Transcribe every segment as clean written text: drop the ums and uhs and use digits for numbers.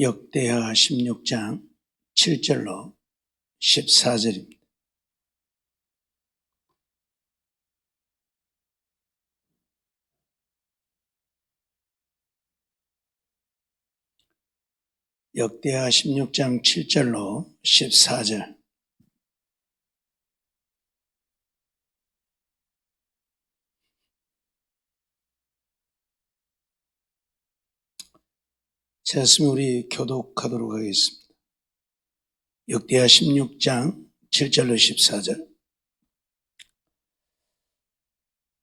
역대하 16장 7절로 14절입니다. 역대하 16장 7절로 14절. 찾았으면 우리 교독하도록 하겠습니다. 역대하 16장 7절로 14절.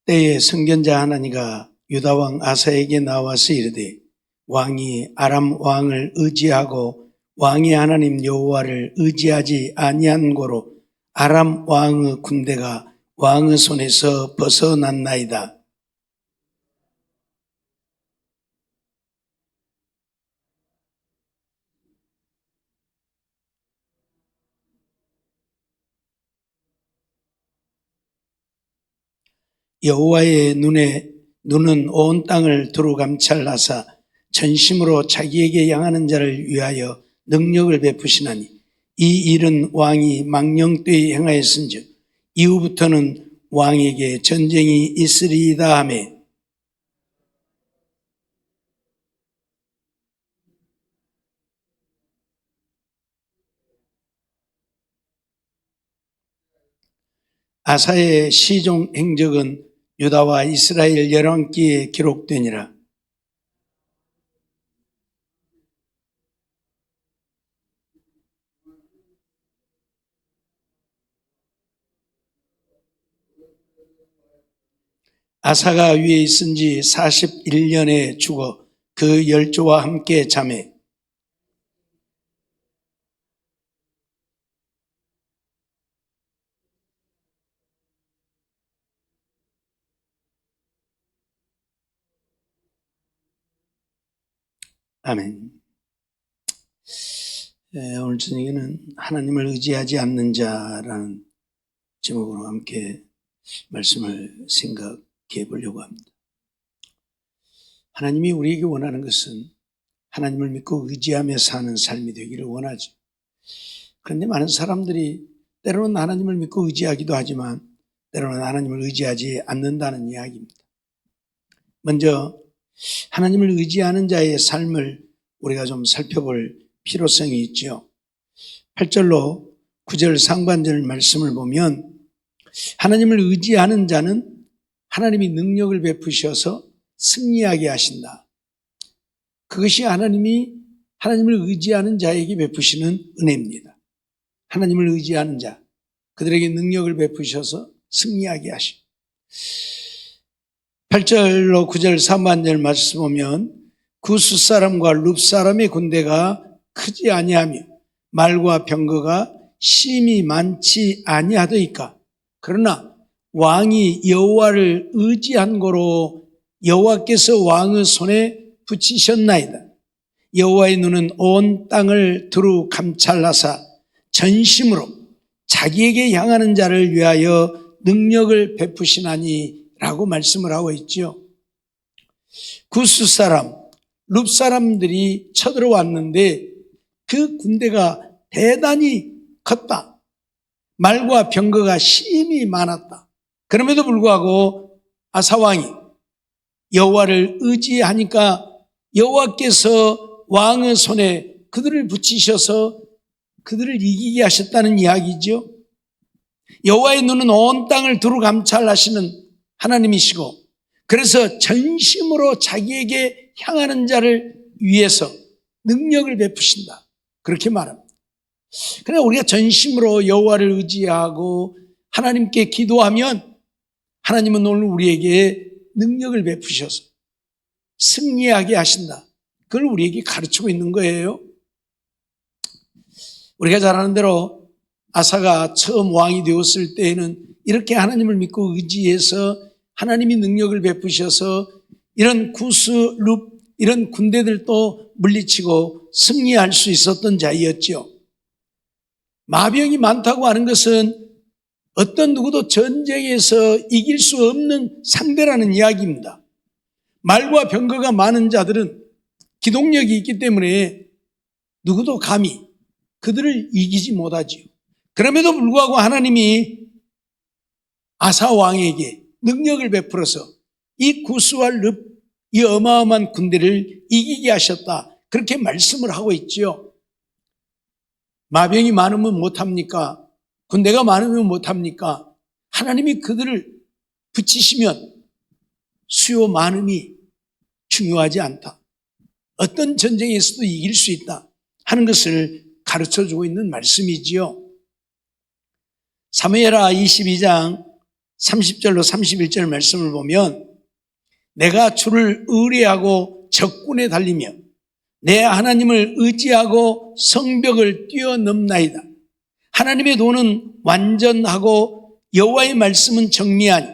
때에 선견자 하나니가 유다왕 아사에게 나와서 이르되 왕이 아람 왕을 의지하고 왕의 하나님 여호와를 의지하지 아니한 고로 아람 왕의 군대가 왕의 손에서 벗어났나이다. 여호와의 눈은 온 땅을 두루 감찰하사 전심으로 자기에게 향하는 자를 위하여 능력을 베푸시나니 이 일은 왕이 망령되이 행하였은즉 이후부터는 왕에게 전쟁이 있으리이다 하며 아사의 시종 행적은 유다와 이스라엘 열왕기에 기록되니라. 아사가 위에 있은 지 41년에 죽어 그 열조와 함께 잠에 아멘. 오늘 저녁에는 하나님을 의지하지 않는 자라는 제목으로 함께 말씀을 생각해 보려고 합니다. 하나님이 우리에게 원하는 것은 하나님을 믿고 의지하며 사는 삶이 되기를 원하죠. 그런데 많은 사람들이 때로는 하나님을 믿고 의지하기도 하지만 때로는 하나님을 의지하지 않는다는 이야기입니다. 먼저 하나님을 의지하는 자의 삶을 우리가 좀 살펴볼 필요성이 있죠. 8절로 9절 상반절 말씀을 보면 하나님을 의지하는 자는 하나님이 능력을 베푸셔서 승리하게 하신다. 그것이 하나님을 의지하는 자에게 베푸시는 은혜입니다. 하나님을 의지하는 자, 그들에게 능력을 베푸셔서 승리하게 하십니다. 8절로 9절 상반절 말씀 보면 구스 사람과 룹 사람의 군대가 크지 아니하며 말과 병거가 심히 많지 아니하더이까. 그러나 왕이 여호와를 의지한 고로 여호와께서 왕의 손에 붙이셨나이다. 여호와의 눈은 온 땅을 두루 감찰하사 전심으로 자기에게 향하는 자를 위하여 능력을 베푸시나니 라고 말씀을 하고 있죠. 구스 사람, 룹 사람들이 쳐들어왔는데 그 군대가 대단히 컸다. 말과 병거가 심히 많았다. 그럼에도 불구하고 아사왕이 여호와를 의지하니까 여호와께서 왕의 손에 그들을 붙이셔서 그들을 이기게 하셨다는 이야기죠. 여호와의 눈은 온 땅을 두루 감찰하시는 하나님이시고 그래서 전심으로 자기에게 향하는 자를 위해서 능력을 베푸신다. 그렇게 말합니다. 그러나 우리가 전심으로 여호와를 의지하고 하나님께 기도하면 하나님은 오늘 우리에게 능력을 베푸셔서 승리하게 하신다. 그걸 우리에게 가르치고 있는 거예요. 우리가 잘 아는 대로 아사가 처음 왕이 되었을 때에는 이렇게 하나님을 믿고 의지해서 하나님이 능력을 베푸셔서 이런 구스, 룹 이런 군대들도 물리치고 승리할 수 있었던 자였죠. 마병이 많다고 하는 것은 어떤 누구도 전쟁에서 이길 수 없는 상대라는 이야기입니다. 말과 병거가 많은 자들은 기동력이 있기 때문에 누구도 감히 그들을 이기지 못하지요. 그럼에도 불구하고 하나님이 아사 왕에게 능력을 베풀어서 이 구스와 릅, 이 어마어마한 군대를 이기게 하셨다. 그렇게 말씀을 하고 있지요. 마병이 많으면 못합니까? 군대가 많으면 못합니까? 하나님이 그들을 붙이시면 수요 많음이 중요하지 않다. 어떤 전쟁에서도 이길 수 있다 하는 것을 가르쳐주고 있는 말씀이지요. 사무엘하 22장 30절로 31절 말씀을 보면 내가 주를 의뢰하고 적군에 달리며 내 하나님을 의지하고 성벽을 뛰어넘나이다. 하나님의 도는 완전하고 여호와의 말씀은 정미하니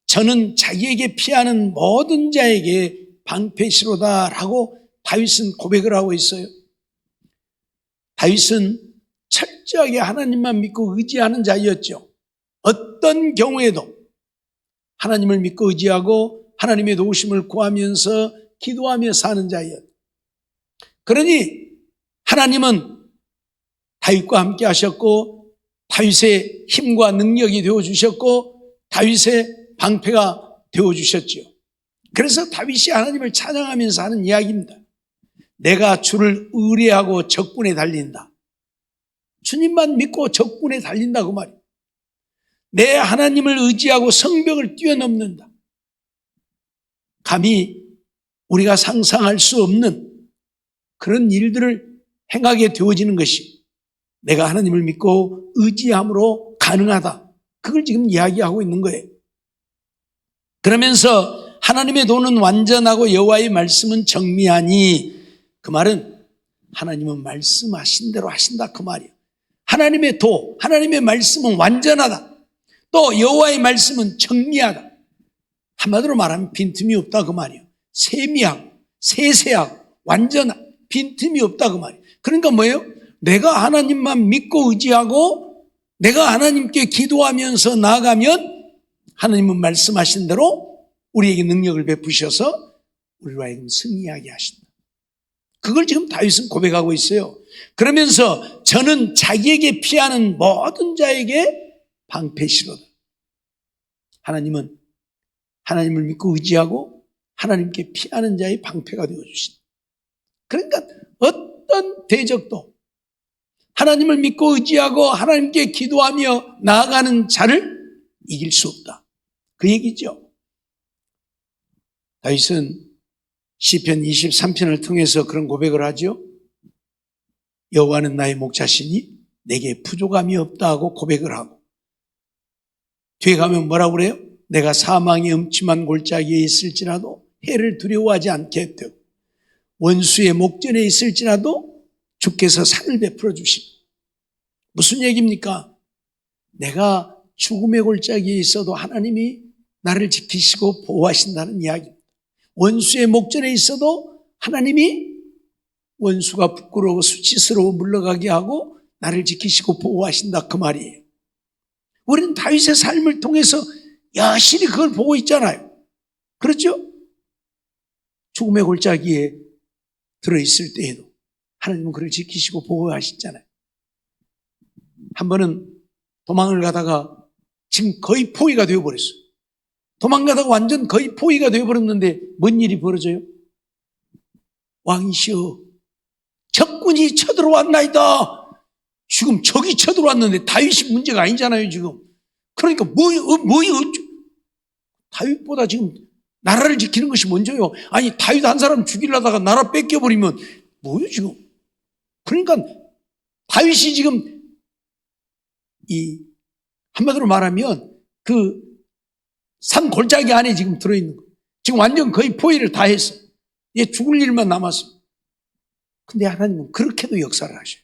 저는 자기에게 피하는 모든 자에게 방패시로다라고 다윗은 고백을 하고 있어요. 다윗은 철저하게 하나님만 믿고 의지하는 자였죠. 어떤 경우에도 하나님을 믿고 의지하고 하나님의 도우심을 구하면서 기도하며 사는 자였죠. 그러니 하나님은 다윗과 함께 하셨고 다윗의 힘과 능력이 되어주셨고 다윗의 방패가 되어주셨죠. 그래서 다윗이 하나님을 찬양하면서 하는 이야기입니다. 내가 주를 의뢰하고 적군에 달린다. 주님만 믿고 적군에 달린다고 말이에요. 내 하나님을 의지하고 성벽을 뛰어넘는다. 감히 우리가 상상할 수 없는 그런 일들을 행하게 되어지는 것이 내가 하나님을 믿고 의지함으로 가능하다. 그걸 지금 이야기하고 있는 거예요. 그러면서 하나님의 도는 완전하고 여호와의 말씀은 정미하니 그 말은 하나님은 말씀하신 대로 하신다 그 말이에요. 하나님의 도, 하나님의 말씀은 완전하다. 또 여호와의 말씀은 정미하다. 한마디로 말하면 빈틈이 없다 그 말이에요. 세미하고 세세하고 완전한 빈틈이 없다 그 말이에요. 그러니까 뭐예요? 내가 하나님만 믿고 의지하고 내가 하나님께 기도하면서 나아가면 하나님은 말씀하신 대로 우리에게 능력을 베푸셔서 우리로 하여금 승리하게 하신다. 그걸 지금 다윗은 고백하고 있어요. 그러면서 저는 자기에게 피하는 모든 자에게 방패시로다. 하나님은 하나님을 믿고 의지하고 하나님께 피하는 자의 방패가 되어주신다. 그러니까 어떤 대적도 하나님을 믿고 의지하고 하나님께 기도하며 나아가는 자를 이길 수 없다. 그 얘기죠. 다윗은 시편 23편을 통해서 그런 고백을 하죠. 여호와는 나의 목자시니 내게 부족함이 없다 하고 고백을 하고 뒤에 가면 뭐라고 그래요? 내가 사망의 음침한 골짜기에 있을지라도 해를 두려워하지 않게 되고 원수의 목전에 있을지라도 주께서 산을 베풀어 주십니다. 무슨 얘기입니까? 내가 죽음의 골짜기에 있어도 하나님이 나를 지키시고 보호하신다는 이야기입니다. 원수의 목전에 있어도 하나님이 원수가 부끄러워 수치스러워 물러가게 하고 나를 지키시고 보호하신다 그 말이에요. 우리는 다윗의 삶을 통해서 여실히 그걸 보고 있잖아요. 그렇죠? 죽음의 골짜기에 들어있을 때에도 하나님은 그를 지키시고 보호하시잖아요. 한 번은 도망을 가다가 지금 거의 포위가 되어버렸어요. 도망가다가 완전 거의 포위가 되어버렸는데 뭔 일이 벌어져요? 왕이시여 적군이 쳐들어왔나이다. 지금 적이 쳐들어왔는데 다윗이 문제가 아니잖아요 지금. 그러니까 다윗보다 지금 나라를 지키는 것이 먼저요. 아니 다윗 한 사람 죽이려다가 나라 뺏겨버리면 뭐예요 지금. 그러니까 다윗이 지금 이 한마디로 말하면 그 산 골짜기 안에 지금 들어있는 거예요. 지금 완전 거의 포위를 다 했어. 이제 죽을 일만 남았어. 근데 하나님은 그렇게도 역사를 하셔요.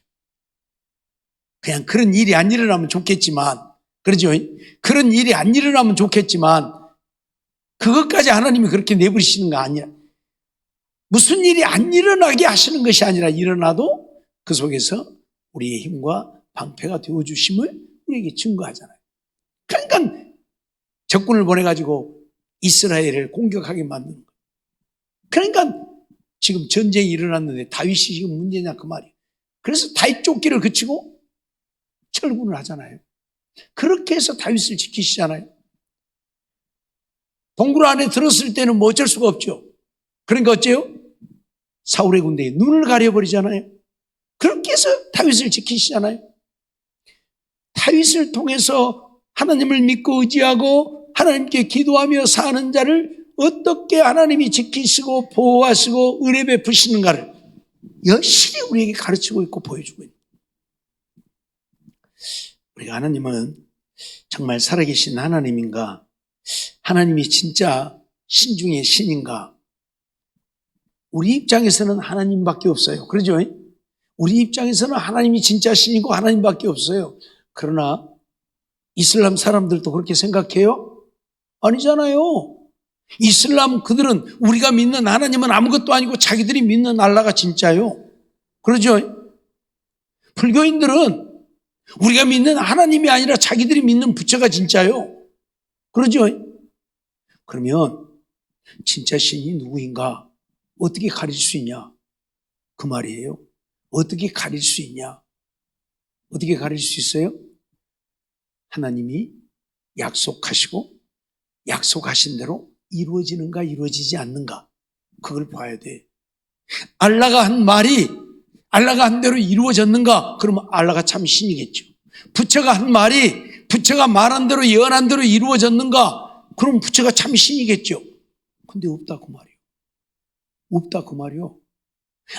그냥 그런 일이 안 일어나면 좋겠지만, 그러죠? 그런 일이 안 일어나면 좋겠지만, 그것까지 하나님이 그렇게 내버리시는 거 아니야. 무슨 일이 안 일어나게 하시는 것이 아니라 일어나도 그 속에서 우리의 힘과 방패가 되어주심을 우리에게 증거하잖아요. 그러니까 적군을 보내가지고 이스라엘을 공격하게 만드는 거예요. 그러니까 지금 전쟁이 일어났는데 다윗이 지금 문제냐 그 말이에요. 그래서 다윗 쫓기를 그치고 철군을 하잖아요. 그렇게 해서 다윗을 지키시잖아요. 동굴 안에 들었을 때는 뭐 어쩔 수가 없죠. 그러니까 어째요? 사울의 군대에 눈을 가려버리잖아요. 그렇게 해서 다윗을 지키시잖아요. 다윗을 통해서 하나님을 믿고 의지하고 하나님께 기도하며 사는 자를 어떻게 하나님이 지키시고 보호하시고 은혜 베푸시는가를 열심히 우리에게 가르치고 있고 보여주고 있는 우리가 하나님은 정말 살아계신 하나님인가, 하나님이 진짜 신 중에 신인가, 우리 입장에서는 하나님밖에 없어요. 그러죠? 우리 입장에서는 하나님이 진짜 신이고 하나님밖에 없어요. 그러나 이슬람 사람들도 그렇게 생각해요? 아니잖아요. 이슬람 그들은 우리가 믿는 하나님은 아무것도 아니고 자기들이 믿는 알라가 진짜요. 그러죠? 불교인들은 우리가 믿는 하나님이 아니라 자기들이 믿는 부처가 진짜요. 그러죠? 그러면 진짜 신이 누구인가? 어떻게 가릴 수 있냐? 그 말이에요. 어떻게 가릴 수 있냐? 어떻게 가릴 수 있어요? 하나님이 약속하시고 약속하신 대로 이루어지는가 이루어지지 않는가, 그걸 봐야 돼. 알라가 한 말이 알라가 한 대로 이루어졌는가? 그러면 알라가 참 신이겠죠. 부처가 한 말이 부처가 말한 대로 예언한 대로 이루어졌는가? 그럼 부처가 참 신이겠죠. 근데 없다 그 말이에요. 없다 그 말이요.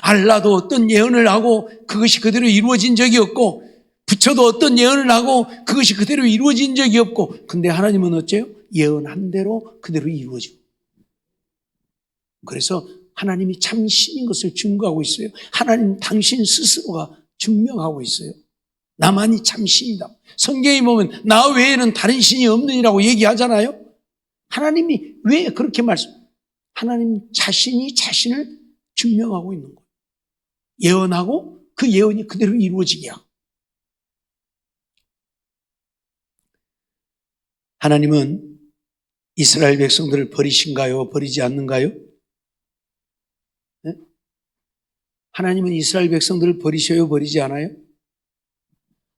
알라도 어떤 예언을 하고 그것이 그대로 이루어진 적이 없고, 부처도 어떤 예언을 하고 그것이 그대로 이루어진 적이 없고, 근데 하나님은 어째요? 예언한 대로 그대로 이루어지고. 그래서 하나님이 참 신인 것을 증거하고 있어요. 하나님 당신 스스로가 증명하고 있어요. 나만이 참 신이다. 성경에 보면 나 외에는 다른 신이 없느니라고 얘기하잖아요. 하나님이 왜 그렇게 하나님 자신이 자신을 증명하고 있는 거예요. 예언하고 그 예언이 그대로 이루어지게 하고. 하나님은 이스라엘 백성들을 버리신가요? 버리지 않는가요? 네? 하나님은 이스라엘 백성들을 버리셔요? 버리지 않아요?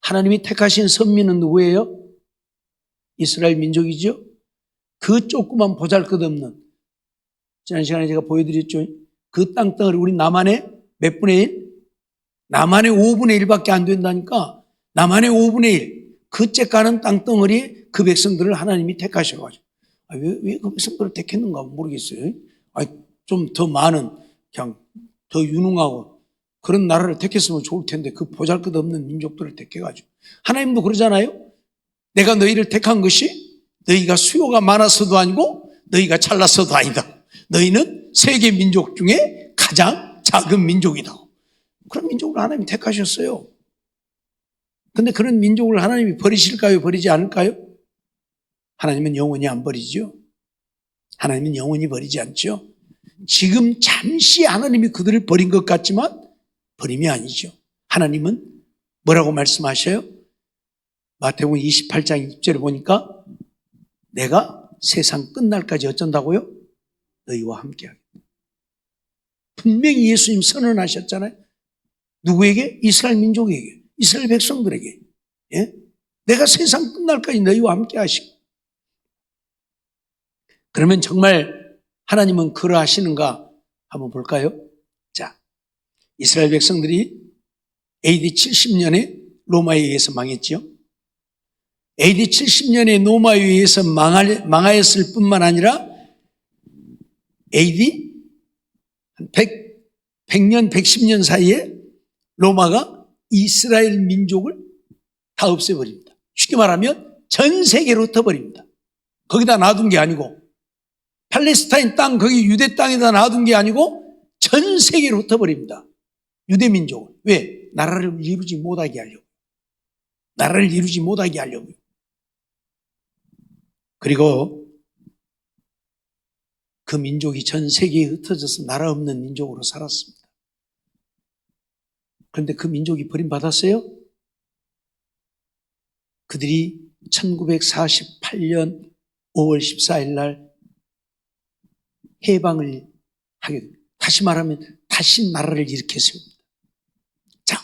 하나님이 택하신 선민은 누구예요? 이스라엘 민족이죠? 그 조그만 보잘것없는, 지난 시간에 제가 보여드렸죠? 그 땅덩어리, 우리 남한의 몇 분의 1? 남한의 5분의 1밖에 안 된다니까. 남한의 5분의 1, 그 째까는 땅덩어리에 그 백성들을 하나님이 택하셔가지고, 왜 그 백성들을 택했는가 모르겠어요. 좀 더 많은, 그냥 더 유능하고 그런 나라를 택했으면 좋을 텐데 그 보잘것없는 민족들을 택해가지고. 하나님도 그러잖아요. 내가 너희를 택한 것이 너희가 수요가 많아서도 아니고 너희가 잘나서도 아니다. 너희는 세계 민족 중에 가장 작은 민족이다. 그런 민족을 하나님이 택하셨어요. 근데 그런 민족을 하나님이 버리실까요? 버리지 않을까요? 하나님은 영원히 안 버리죠. 하나님은 영원히 버리지 않죠. 지금 잠시 하나님이 그들을 버린 것 같지만 버림이 아니죠. 하나님은 뭐라고 말씀하셔요? 마태복음 28장 20절에 보니까 내가 세상 끝날까지 어쩐다고요? 너희와 함께하겠다. 분명히 예수님 선언하셨잖아요. 누구에게? 이스라엘 민족에게, 이스라엘 백성들에게. 예? 내가 세상 끝날까지 너희와 함께하시고. 그러면 정말 하나님은 그러하시는가 한번 볼까요? 자, 이스라엘 백성들이 AD 70년에 로마에 의해서 망했지요. AD 70년에 로마에 의해서 망하였을 뿐만 아니라 AD 100년, 110년 사이에 로마가 이스라엘 민족을 다 없애버립니다. 쉽게 말하면 전 세계로 흩어버립니다. 거기다 놔둔 게 아니고, 팔레스타인 땅, 거기 유대 땅에다 놔둔 게 아니고 전 세계로 흩어버립니다. 유대 민족을. 왜? 나라를 이루지 못하게 하려고. 나라를 이루지 못하게 하려고요. 그리고 그 민족이 전 세계에 흩어져서 나라 없는 민족으로 살았습니다. 그런데 그 민족이 버림받았어요? 그들이 1948년 5월 14일 날 해방을 하게 됩니다. 다시 말하면 다시 나라를 일으켜 세웁니다. 자,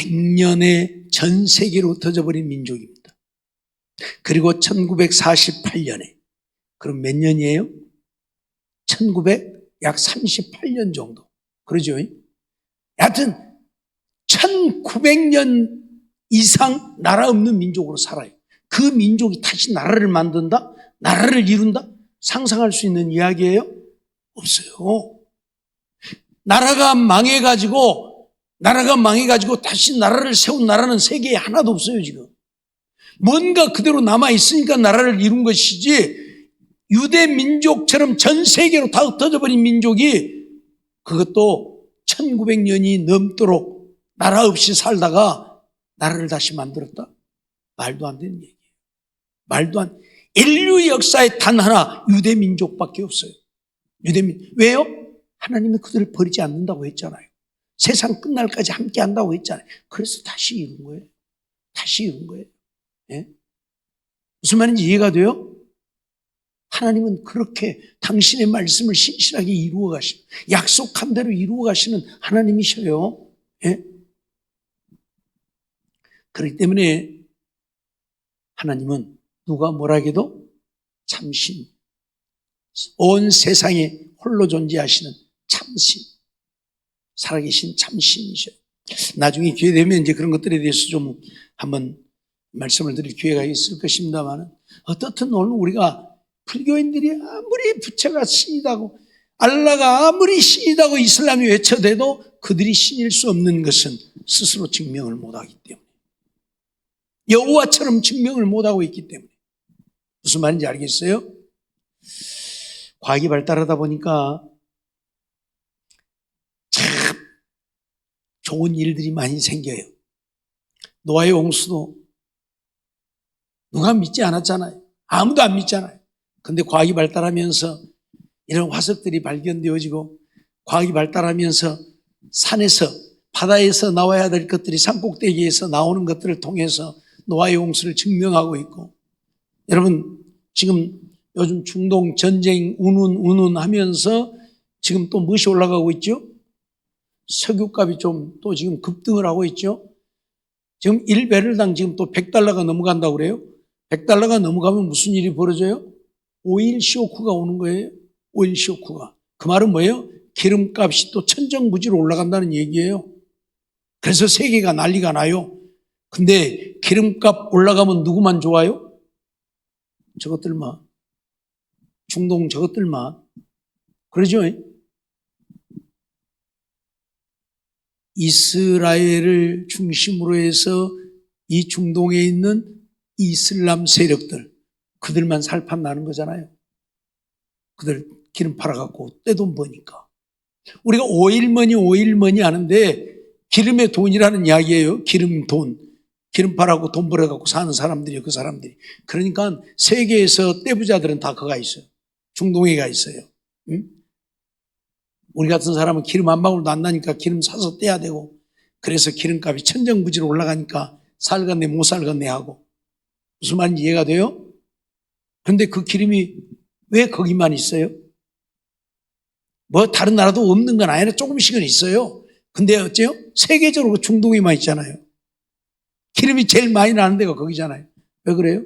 100년에 전 세계로 흩어져버린 민족입니다. 그리고 1948년에, 그럼 몇 년이에요? 약 38년 정도. 그러죠? 하여튼 1900년 이상 나라 없는 민족으로 살아요. 그 민족이 다시 나라를 만든다? 나라를 이룬다? 상상할 수 있는 이야기예요? 없어요. 나라가 망해가지고 다시 나라를 세운 나라는 세계에 하나도 없어요, 지금. 뭔가 그대로 남아있으니까 나라를 이룬 것이지, 유대 민족처럼 전 세계로 다 흩어져버린 민족이 그것도 1900년이 넘도록 나라 없이 살다가 나라를 다시 만들었다? 말도 안 되는 얘기예요. 인류 역사에 단 하나 유대 민족밖에 없어요. 왜요? 하나님이 그들을 버리지 않는다고 했잖아요. 세상 끝날까지 함께 한다고 했잖아요. 그래서 다시 이룬 거예요. 예? 무슨 말인지 이해가 돼요? 하나님은 그렇게 당신의 말씀을 신실하게 이루어 가시는, 약속한 대로 이루어 가시는 하나님이셔요. 예? 그렇기 때문에 하나님은 누가 뭐라 해도 참신, 온 세상에 홀로 존재하시는 참신, 살아계신 참신이셔요. 나중에 기회 되면 이제 그런 것들에 대해서 좀 한번 말씀을 드릴 기회가 있을 것입니다만, 어떻든 오늘 우리가 불교인들이 아무리 부처가 신이다고, 알라가 아무리 신이다고 이슬람이 외쳐대도 그들이 신일 수 없는 것은 스스로 증명을 못하기 때문에, 여호와처럼 증명을 못하고 있기 때문에. 무슨 말인지 알겠어요? 과학이 발달하다 보니까 참 좋은 일들이 많이 생겨요. 노아의 홍수도 누가 믿지 않았잖아요. 아무도 안 믿잖아요. 근데 과학이 발달하면서 이런 화석들이 발견되어지고, 과학이 발달하면서 산에서, 바다에서 나와야 될 것들이 산꼭대기에서 나오는 것들을 통해서 노아의 홍수를 증명하고 있고, 여러분 지금 요즘 중동 전쟁 운운 하면서 지금 또 무엇이 올라가고 있죠? 석유값이 좀 또 지금 급등을 하고 있죠. 지금 1배럴당 지금 또 $100가 넘어간다고 그래요. $100가 넘어가면 무슨 일이 벌어져요? 오일 쇼크가 오는 거예요. 오일 쇼크가. 그 말은 뭐예요? 기름값이 또 천정부지로 올라간다는 얘기예요. 그래서 세계가 난리가 나요. 근데 기름값 올라가면 누구만 좋아요? 저것들만. 중동 저것들만. 그러죠? 이스라엘을 중심으로 해서 이 중동에 있는 이슬람 세력들, 그들만 살판나는 거잖아요. 그들 기름 팔아갖고 떼돈 버니까. 우리가 오일머니 하는데 기름의 돈이라는 이야기예요. 기름 돈. 기름 팔아갖고 돈 벌어갖고 사는 사람들이요, 그 사람들이. 그러니까 세계에서 떼부자들은 다 거가 있어요. 중동에 가 있어요. 응? 우리 같은 사람은 기름 한 방울도 안 나니까 기름 사서 떼야 되고, 그래서 기름값이 천정부지로 올라가니까 살겠네 못 살겠네 하고. 무슨 말인지 이해가 돼요? 그런데 그 기름이 왜 거기만 있어요? 뭐 다른 나라도 없는 건 아니라 조금씩은 있어요. 근데 어째요? 세계적으로 중동에만 있잖아요. 기름이 제일 많이 나는 데가 거기잖아요. 왜 그래요?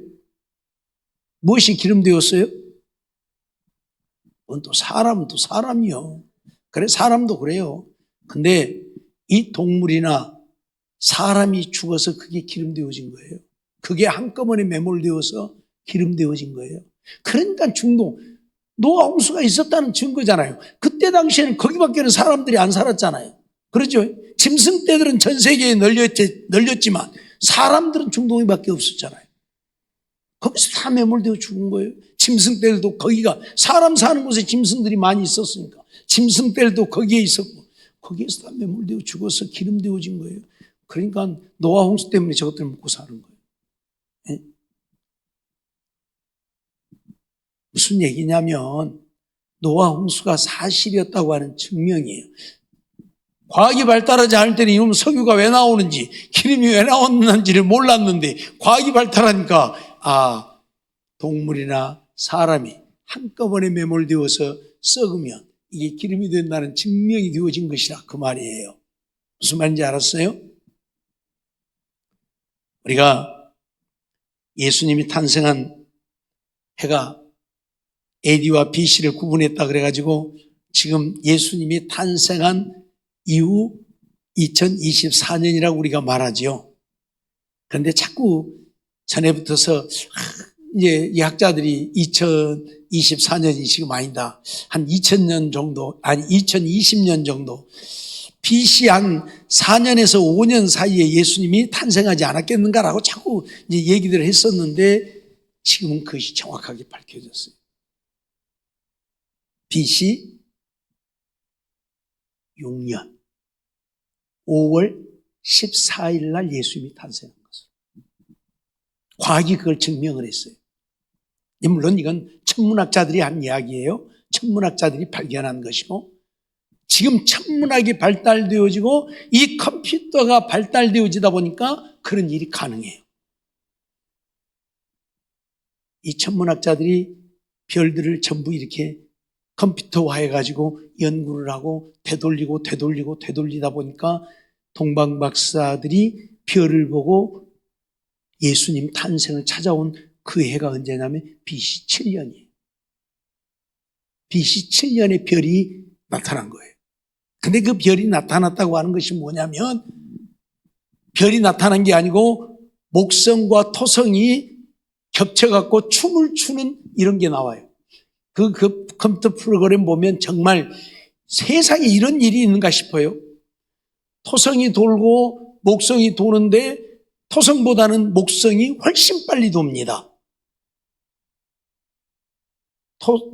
무엇이 기름 되었어요? 또 사람은 또 사람이요. 그래, 사람도 그래요. 근데 이 동물이나 사람이 죽어서 그게 기름 되어진 거예요. 그게 한꺼번에 매몰되어서 기름 되어진 거예요. 그러니까 중동, 노아 홍수가 있었다는 증거잖아요. 그때 당시에는 거기밖에는 사람들이 안 살았잖아요. 그렇죠? 짐승떼들은 전 세계에 널렸지만 사람들은 중동에밖에 없었잖아요. 거기서 다 매몰되어 죽은 거예요. 짐승떼들도 거기가, 사람 사는 곳에 짐승들이 많이 있었으니까 짐승떼들도 거기에 있었고, 거기에서 다 매몰되어 죽어서 기름 되어진 거예요. 그러니까 노아 홍수 때문에 저것들 먹고 사는 거예요. 네? 무슨 얘기냐면 노아 홍수가 사실이었다고 하는 증명이에요. 과학이 발달하지 않을 때는 이놈 석유가 왜 나오는지, 기름이 왜 나오는지를 몰랐는데, 과학이 발달하니까 동물이나 사람이 한꺼번에 매몰되어서 썩으면 이게 기름이 된다는 증명이 되어진 것이라 그 말이에요. 무슨 말인지 알았어요? 우리가 예수님이 탄생한 해가 AD와 BC를 구분했다 그래가지고 지금 예수님이 탄생한 이후 2024년이라고 우리가 말하죠. 그런데 자꾸 전에부터서 이제 이 학자들이 2024년이 지금 아니다. 한 2000년 정도, 아니 2020년 정도, BC 한 4년에서 5년 사이에 예수님이 탄생하지 않았겠는가라고 자꾸 이제 얘기들을 했었는데 지금은 그것이 정확하게 밝혀졌어요. BC 6년 5월 14일 날 예수님이 탄생한 것을 과학이 그걸 증명을 했어요. 물론 이건 천문학자들이 한 이야기예요. 천문학자들이 발견한 것이고 지금 천문학이 발달되어지고 이 컴퓨터가 발달되어지다 보니까 그런 일이 가능해요. 이 천문학자들이 별들을 전부 이렇게 컴퓨터화해가지고 연구를 하고 되돌리다 보니까 동방박사들이 별을 보고 예수님 탄생을 찾아온 그 해가 언제냐면 BC 7년이에요. BC 7년에 별이 나타난 거예요. 근데 그 별이 나타났다고 하는 것이 뭐냐면 별이 나타난 게 아니고 목성과 토성이 겹쳐갖고 춤을 추는 이런 게 나와요. 그 컴퓨터 프로그램 보면 정말 세상에 이런 일이 있는가 싶어요. 토성이 돌고 목성이 도는데 토성보다는 목성이 훨씬 빨리 돕니다.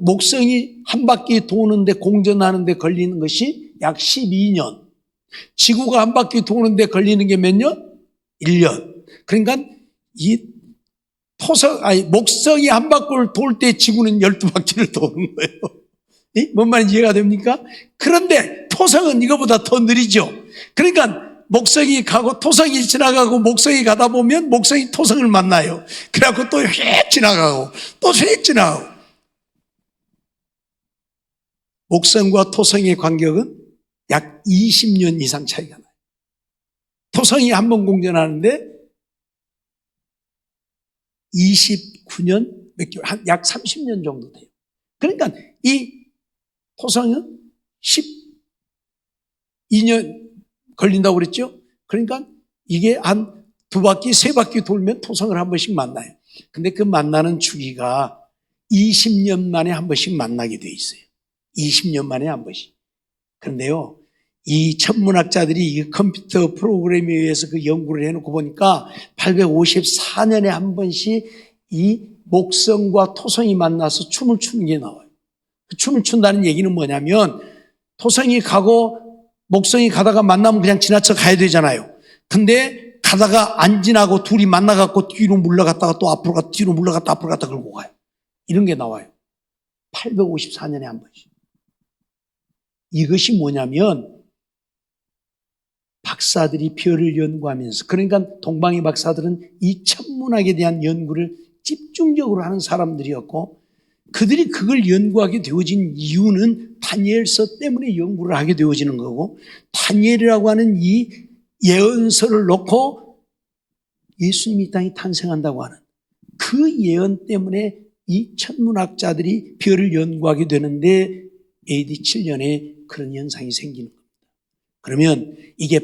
목성이 한 바퀴 도는데 공전하는데 걸리는 것이 약 12년. 지구가 한 바퀴 도는데 걸리는 게 몇 년? 1년. 그러니까 목성이 한 바퀴를 돌 때 지구는 12바퀴를 도는 거예요. 뭔 말인지 이해가 됩니까? 그런데 토성은 이거보다 더 느리죠. 그러니까 목성이 가고 토성이 지나가고 목성이 가다 보면 목성이 토성을 만나요. 그래갖고 또 휙 지나가고 또 휙 지나가고. 목성과 토성의 간격은 약 20년 이상 차이가 나요. 토성이 한 번 공전하는데 29년 몇 개월, 약 30년 정도 돼요. 그러니까 이 토성은 12년 걸린다고 그랬죠? 그러니까 이게 한 2바퀴, 3바퀴 돌면 토성을 한 번씩 만나요. 근데 그 만나는 주기가 20년 만에 한 번씩 만나게 돼 있어요. 20년 만에 한 번씩. 그런데요, 이 천문학자들이 이 컴퓨터 프로그램에 의해서 그 연구를 해놓고 보니까 854년에 한 번씩 이 목성과 토성이 만나서 춤을 추는 게 나와요. 그 춤을 춘다는 얘기는 뭐냐면 토성이 가고 목성이 가다가 만나면 그냥 지나쳐 가야 되잖아요. 근데 가다가 안 지나고 둘이 만나갖고 뒤로 물러갔다가 또 앞으로 갔다 뒤로 물러갔다 앞으로 갔다 그러고 가요. 이런 게 나와요. 854년에 한 번씩. 이것이 뭐냐면 박사들이 별을 연구하면서, 그러니까 동방의 박사들은 이 천문학에 대한 연구를 집중적으로 하는 사람들이었고 그들이 그걸 연구하게 되어진 이유는 다니엘서 때문에 연구를 하게 되어지는 거고, 다니엘이라고 하는 이 예언서를 놓고 예수님이 이 땅에 탄생한다고 하는 그 예언 때문에 이 천문학자들이 별을 연구하게 되는데 AD 7년에 그런 현상이 생기는 겁니다. 그러면 이게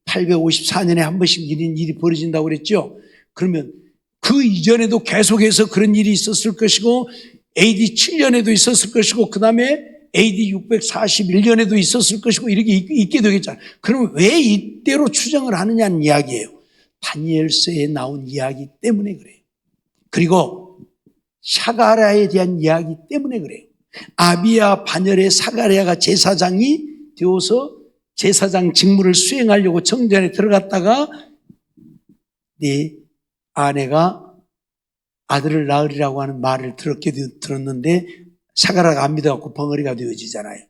854년에 한 번씩 이런 일이 벌어진다고 그랬죠? 그러면 그 이전에도 계속해서 그런 일이 있었을 것이고 AD 7년에도 있었을 것이고 그 다음에 AD 641년에도 있었을 것이고 이렇게 있게 되겠잖아요. 그러면 왜 이때로 추정을 하느냐는 이야기예요. 다니엘서에 나온 이야기 때문에 그래요. 그리고 사가랴에 대한 이야기 때문에 그래요. 아비야 반열의 사가랴가 제사장이 되어서 제사장 직무를 수행하려고 정전에 들어갔다가 네 아내가 아들을 낳으리라고 하는 말을 들었는데 사가랴가 안 믿어갖고 벙어리가 되어지잖아요.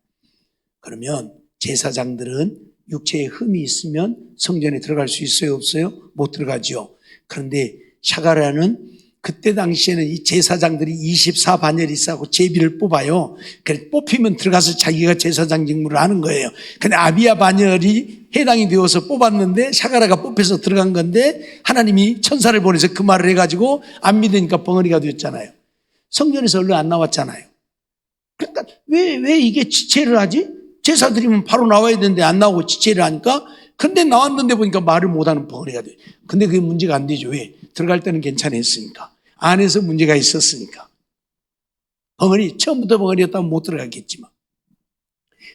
그러면 제사장들은 육체에 흠이 있으면 성전에 들어갈 수 있어요? 없어요? 못 들어가죠. 그런데 사가랴는 그때 당시에는 이 제사장들이 24반열이 있어서 제비를 뽑아요. 그래서 뽑히면 들어가서 자기가 제사장 직무를 하는 거예요. 근데 아비야 반열이 해당이 되어서 뽑았는데 샤가라가 뽑혀서 들어간 건데 하나님이 천사를 보내서 그 말을 해가지고 안 믿으니까 벙어리가 되었잖아요. 성전에서 얼른 안 나왔잖아요. 그러니까 왜 이게 지체를 하지? 제사 드리면 바로 나와야 되는데 안 나오고 지체를 하니까 근데 나왔는데 보니까 말을 못하는 벙어리가 돼요. 근데 그게 문제가 안 되죠. 왜? 들어갈 때는 괜찮았으니까. 안에서 문제가 있었으니까. 벙어리, 처음부터 벙어리였다면 못 들어갔겠지만.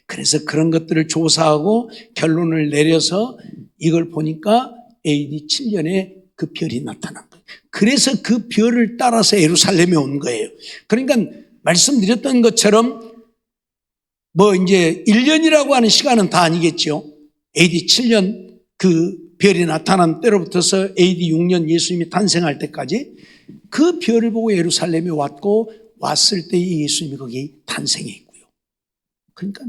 그래서 그런 것들을 조사하고 결론을 내려서 이걸 보니까 AD 7년에 그 별이 나타난 거예요. 그래서 그 별을 따라서 예루살렘에 온 거예요. 그러니까 말씀드렸던 것처럼 이제 1년이라고 하는 시간은 다 아니겠죠. AD 7년 그 별이 나타난 때로부터서 AD 6년 예수님이 탄생할 때까지 그 별을 보고 예루살렘에 왔고 왔을 때 예수님이 거기 탄생했고요. 그러니까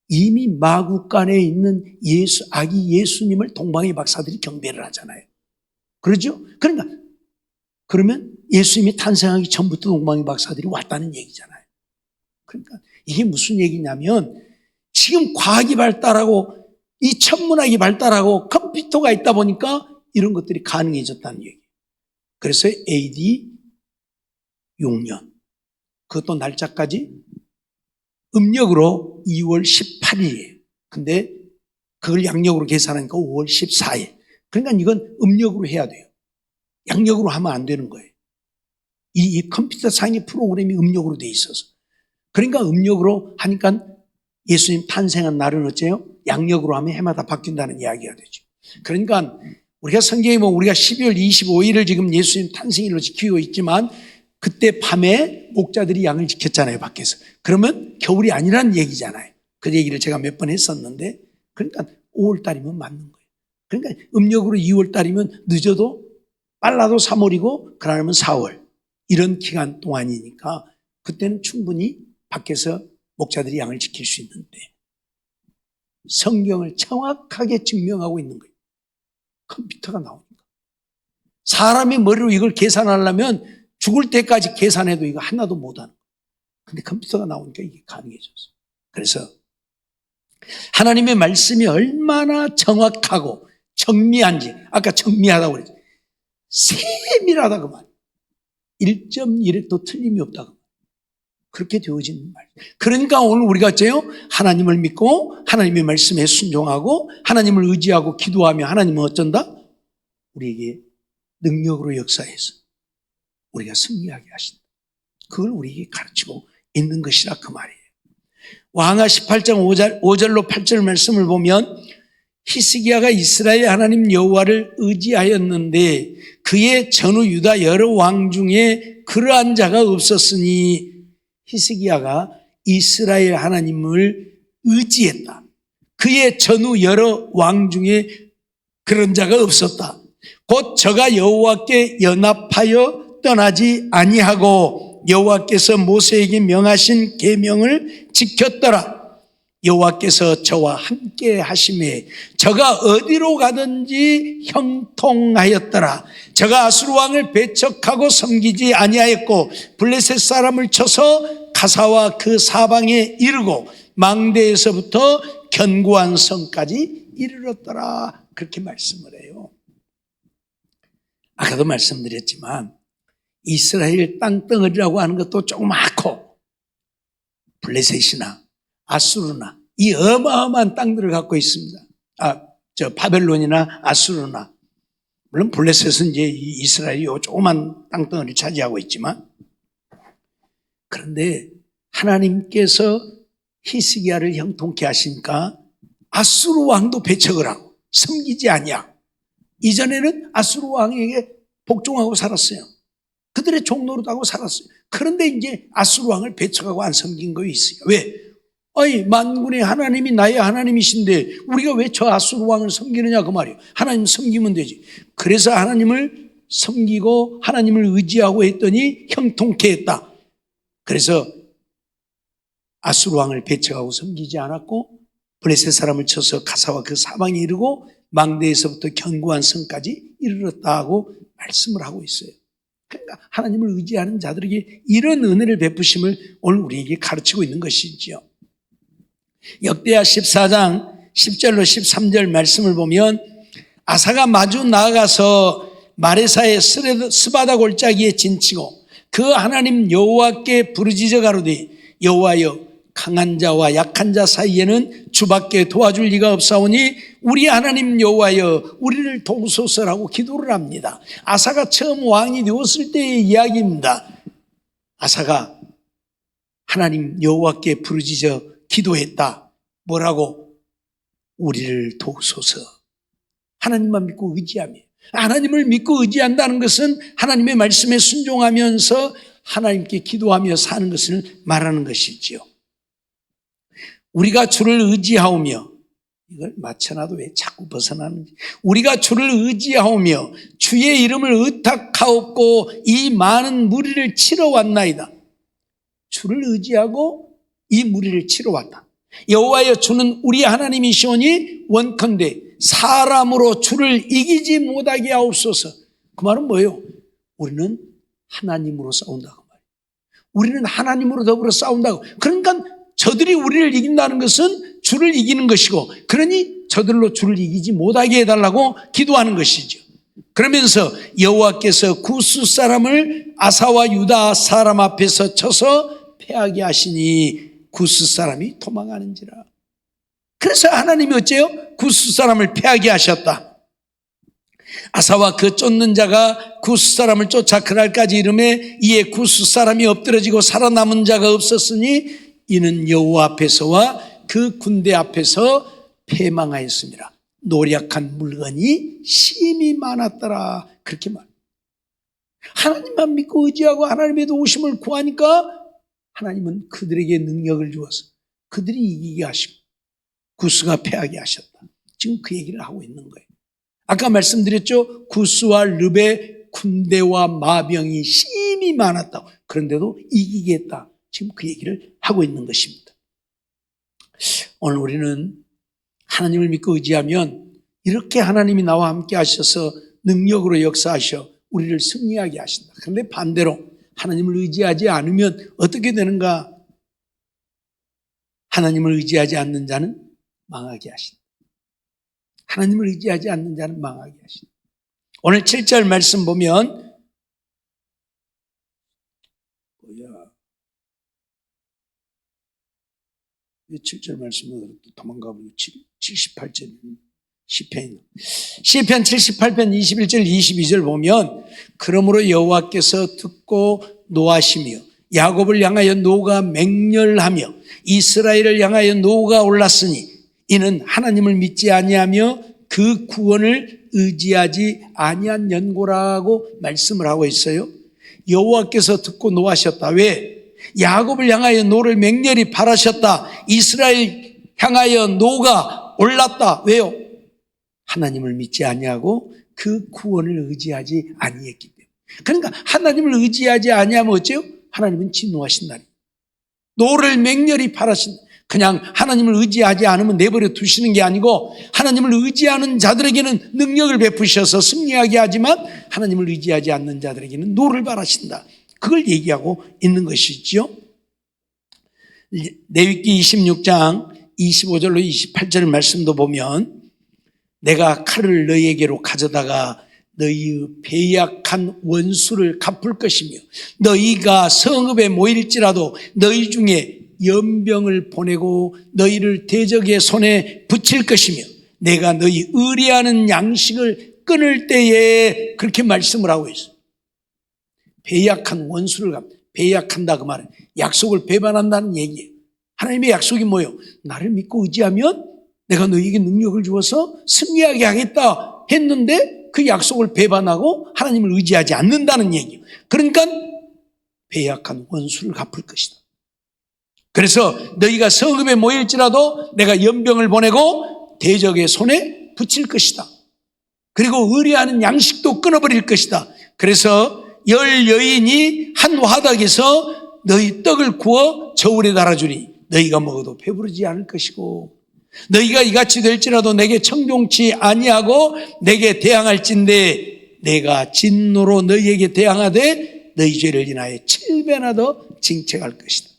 이미 마구간에 있는 아기 예수님을 동방의 박사들이 경배를 하잖아요. 그러죠? 그러니까 그러면 예수님이 탄생하기 전부터 동방의 박사들이 왔다는 얘기잖아요. 그러니까 이게 무슨 얘기냐면 지금 과학이 발달하고 이 천문학이 발달하고 컴퓨터가 있다 보니까 이런 것들이 가능해졌다는 얘기예요. 그래서 AD 6년 그것도 날짜까지 음력으로 2월 18일이에요. 근데 그걸 양력으로 계산하니까 5월 14일. 그러니까 이건 음력으로 해야 돼요. 양력으로 하면 안 되는 거예요. 이 컴퓨터 상의 프로그램이 음력으로 돼 있어서. 그러니까 음력으로 하니까 예수님 탄생한 날은 어째요? 양력으로 하면 해마다 바뀐다는 이야기가 되죠. 그러니까 우리가 성경에 보면 우리가 12월 25일을 지금 예수님 탄생일로 지키고 있지만 그때 밤에 목자들이 양을 지켰잖아요, 밖에서. 그러면 겨울이 아니라는 얘기잖아요. 그 얘기를 제가 몇 번 했었는데, 그러니까 5월달이면 맞는 거예요. 그러니까 음력으로 2월달이면 늦어도 빨라도 3월이고 그러면 4월. 이런 기간 동안이니까 그때는 충분히 밖에서 목자들이 양을 지킬 수 있는데 성경을 정확하게 증명하고 있는 거예요. 컴퓨터가 나오니까. 사람의 머리로 이걸 계산하려면 죽을 때까지 계산해도 이거 하나도 못하는 거예요. 근데 컴퓨터가 나오니까 이게 가능해졌어요. 그래서 하나님의 말씀이 얼마나 정확하고 정미한지, 아까 정미하다고 그랬죠. 세밀하다 그 말. 1.1획도 틀림이 없다 그 말. 그렇게 되어진 말. 그러니까 오늘 우리가 어째요? 하나님을 믿고 하나님의 말씀에 순종하고 하나님을 의지하고 기도하며 하나님은 어쩐다? 우리에게 능력으로 역사해서 우리가 승리하게 하신다. 그걸 우리에게 가르치고 있는 것이라 그 말이에요. 왕하 18장 5절로 8절 말씀을 보면 히스기야가 이스라엘 하나님 여호와를 의지하였는데 그의 전후 유다 여러 왕 중에 그러한 자가 없었으니 히스기야가 이스라엘 하나님을 의지했다. 그의 전후 여러 왕 중에 그런 자가 없었다. 곧 저가 여호와께 연합하여 떠나지 아니하고 여호와께서 모세에게 명하신 계명을 지켰더라. 여호와께서 저와 함께 하심에 저가 어디로 가든지 형통하였더라. 저가 아수르 왕을 배척하고 섬기지 아니하였고 블레셋 사람을 쳐서 가사와 그 사방에 이르고 망대에서부터 견고한 성까지 이르렀더라. 그렇게 말씀을 해요. 아까도 말씀드렸지만 이스라엘 땅덩어리라고 하는 것도 조그맣고 블레셋이나 아수르나 이 어마어마한 땅들을 갖고 있습니다. 바벨론이나 아수르나 물론 블레셋은 이제 이스라엘이 요 조그만 땅덩어리를 차지하고 있지만 그런데 하나님께서 히스기야를 형통케 하시니까 아수르 왕도 배척을 하고 섬기지 아니야. 이전에는 아수르 왕에게 복종하고 살았어요. 그들의 종노릇하고 살았어요. 그런데 이제 아수르 왕을 배척하고 안 섬긴 거 있어요. 왜? 만군의 하나님이 나의 하나님이신데 우리가 왜 저 아수르 왕을 섬기느냐 그 말이에요. 하나님 섬기면 되지. 그래서 하나님을 섬기고 하나님을 의지하고 했더니 형통케 했다. 그래서 아수르 왕을 배척하고 섬기지 않았고 블레셋 사람을 쳐서 가사와 그 사방에 이르고 망대에서부터 견고한 성까지 이르렀다고 말씀을 하고 있어요. 그러니까 하나님을 의지하는 자들에게 이런 은혜를 베푸심을 오늘 우리에게 가르치고 있는 것이지요. 역대하 14장 10절로 13절 말씀을 보면 아사가 마주 나아가서 마레사의 스바다 골짜기에 진치고 그 하나님 여호와께 부르짖어 가로되 여호와여 강한 자와 약한 자 사이에는 주밖에 도와줄 리가 없사오니 우리 하나님 여호와여 우리를 도우소서라고 기도를 합니다. 아사가 처음 왕이 되었을 때의 이야기입니다. 아사가 하나님 여호와께 부르짖어 기도했다. 뭐라고? 우리를 도우소서. 하나님만 믿고 의지하며, 하나님을 믿고 의지한다는 것은 하나님의 말씀에 순종하면서 하나님께 기도하며 사는 것을 말하는 것이지요. 우리가 주를 의지하오며, 이걸 맞춰놔도 왜 자꾸 벗어나는지. 우리가 주를 의지하오며 주의 이름을 의탁하옵고 이 많은 무리를 치러 왔나이다. 주를 의지하고 이 무리를 치러 왔다. 여호와여 주는 우리 하나님이시오니 원컨대 사람으로 주를 이기지 못하게 하옵소서. 그 말은 뭐예요? 우리는 하나님으로 싸운다고 말이에요. 우리는 하나님으로 더불어 싸운다고. 그러니까 저들이 우리를 이긴다는 것은 주를 이기는 것이고, 그러니 저들로 주를 이기지 못하게 해달라고 기도하는 것이죠. 그러면서 여호와께서 구스 사람을 아사와 유다 사람 앞에서 쳐서 패하게 하시니 구스 사람이 도망하는지라. 그래서 하나님이 어째요? 구스 사람을 패하게 하셨다. 아사와 그 쫓는 자가 구스 사람을 쫓아 그날까지 이르매 이에 구스 사람이 엎드러지고 살아남은 자가 없었으니 이는 여호와 앞에서와 그 군대 앞에서 패망하였습니다. 노력한 물건이 심히 많았더라. 그렇게 말. 하나님만 믿고 의지하고 하나님의 도우심을 구하니까 하나님은 그들에게 능력을 주어서 그들이 이기게 하시고 구스가 패하게 하셨다. 지금 그 얘기를 하고 있는 거예요. 아까 말씀드렸죠. 구스와 르베 군대와 마병이 심히 많았다고. 그런데도 이기겠다. 지금 그 얘기를 하고 있는 것입니다. 오늘 우리는 하나님을 믿고 의지하면 이렇게 하나님이 나와 함께 하셔서 능력으로 역사하셔 우리를 승리하게 하신다. 그런데 반대로 하나님을 의지하지 않으면 어떻게 되는가? 하나님을 의지하지 않는 자는 망하게 하신다. 하나님을 의지하지 않는 자는 망하게 하신다. 오늘 7절 말씀 보면 7절 말씀으로 도망가버리고 78절 시편 78편 21절 22절 보면 그러므로 여호와께서 듣고 노하시며 야곱을 향하여 노가 맹렬하며 이스라엘을 향하여 노가 올랐으니 이는 하나님을 믿지 아니하며 그 구원을 의지하지 아니한 연고라고 말씀을 하고 있어요. 여호와께서 듣고 노하셨다. 왜? 야곱을 향하여 노를 맹렬히 바라셨다. 이스라엘 향하여 노가 올랐다. 왜요? 하나님을 믿지 아니하고 그 구원을 의지하지 아니했기 때문에. 그러니까 하나님을 의지하지 아니하면 어째요? 하나님은 진노하신다니. 노를 맹렬히 바라신다. 그냥 하나님을 의지하지 않으면 내버려 두시는 게 아니고 하나님을 의지하는 자들에게는 능력을 베푸셔서 승리하게 하지만 하나님을 의지하지 않는 자들에게는 노를 바라신다. 그걸 얘기하고 있는 것이죠. 레위기 26장 25절로 28절 말씀도 보면 내가 칼을 너희에게로 가져다가 너희의 배약한 원수를 갚을 것이며 너희가 성읍에 모일지라도 너희 중에 연병을 보내고 너희를 대적의 손에 붙일 것이며 내가 너희 의리하는 양식을 끊을 때에 그렇게 말씀을 하고 있어요. 배약한 원수를 배약한다 그 말은 약속을 배반한다는 얘기예요. 하나님의 약속이 뭐예요? 나를 믿고 의지하면 내가 너희에게 능력을 주어서 승리하게 하겠다 했는데 그 약속을 배반하고 하나님을 의지하지 않는다는 얘기예요. 그러니까 배약한 원수를 갚을 것이다. 그래서 너희가 성읍에 모일지라도 내가 연병을 보내고 대적의 손에 붙일 것이다. 그리고 의리하는 양식도 끊어버릴 것이다. 그래서 열 여인이 한 화덕에서 너희 떡을 구워 저울에 달아주니 너희가 먹어도 배부르지 않을 것이고 너희가 이같이 될지라도 내게 청종치 아니하고 내게 대항할진대 내가 진노로 너희에게 대항하되 너희 죄를 인하여 7배나 더 징책할 것이다.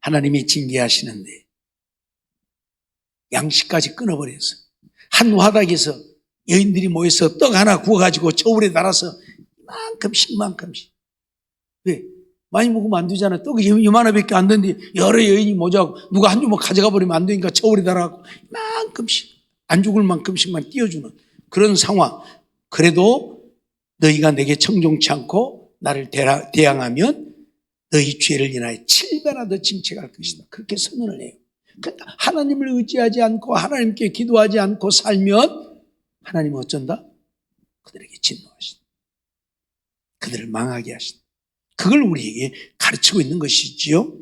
하나님이 징계하시는데 양식까지 끊어버렸어. 한 화닥에서 여인들이 모여서 떡 하나 구워가지고 저울에 달아서 이만큼씩. 왜? 많이 먹으면 안 되잖아. 떡이 이만하밖에 안 되는데 여러 여인이 모자고 누가 한 주먹 가져가 버리면 안 되니까 저울에 달아갖고 이만큼씩 안 죽을 만큼씩만 띄워주는 그런 상황. 그래도 너희가 내게 청종치 않고 나를 대항하면 너희 죄를 인하여 7배나 더 징책할 것이다. 그렇게 선언을 해요. 그러니까 하나님을 의지하지 않고 하나님께 기도하지 않고 살면 하나님은 어쩐다? 그들에게 진노하신다. 그들을 망하게 하신다. 그걸 우리에게 가르치고 있는 것이지요.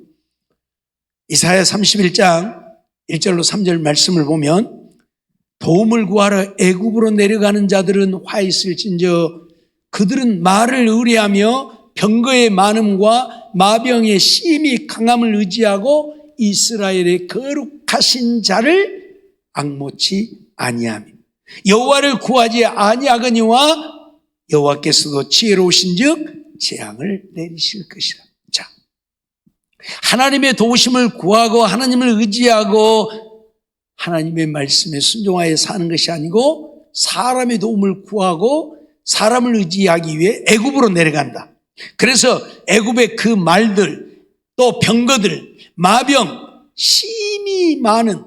이사야 31장 1절로 3절 말씀을 보면 도움을 구하러 애굽으로 내려가는 자들은 화 있을진저 그들은 말을 의뢰하며 병거의 많음과 마병의 심히 강함을 의지하고 이스라엘의 거룩하신 자를 앙모치 아니하며 여호와를 구하지 아니하거니와 여호와께서도 지혜로우신즉 재앙을 내리실 것이라. 자, 하나님의 도우심을 구하고 하나님을 의지하고 하나님의 말씀에 순종하여 사는 것이 아니고 사람의 도움을 구하고 사람을 의지하기 위해 애굽으로 내려간다. 그래서 애굽의 그 말들 또 병거들 마병 심이 많은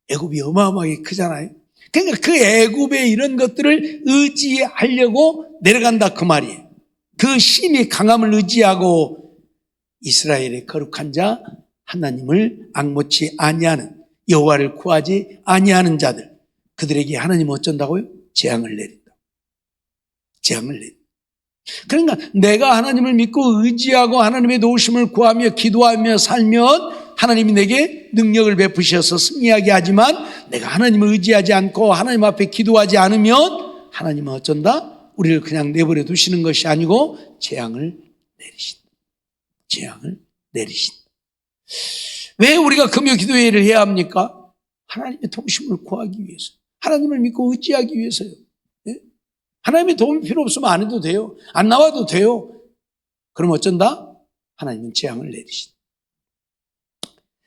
애굽이 어마어마하게 크잖아요. 그러니까 그 애굽의 이런 것들을 의지하려고 내려간다 그 말이에요. 그 심히 강함을 의지하고 이스라엘의 거룩한 자 하나님을 앙모치 아니하는 여호와를 구하지 아니하는 자들 그들에게 하나님은 어쩐다고요? 재앙을 내린다. 재앙을 내린다. 그러니까 내가 하나님을 믿고 의지하고 하나님의 도우심을 구하며 기도하며 살면 하나님이 내게 능력을 베푸셔서 승리하게 하지만 내가 하나님을 의지하지 않고 하나님 앞에 기도하지 않으면 하나님은 어쩐다? 우리를 그냥 내버려 두시는 것이 아니고 재앙을 내리신다. 재앙을 내리신다. 왜 우리가 금요 기도회를 해야 합니까? 하나님의 도우심을 구하기 위해서. 하나님을 믿고 의지하기 위해서요. 네? 하나님의 도움이 필요 없으면 안 해도 돼요. 안 나와도 돼요. 그럼 어쩐다? 하나님은 재앙을 내리신다.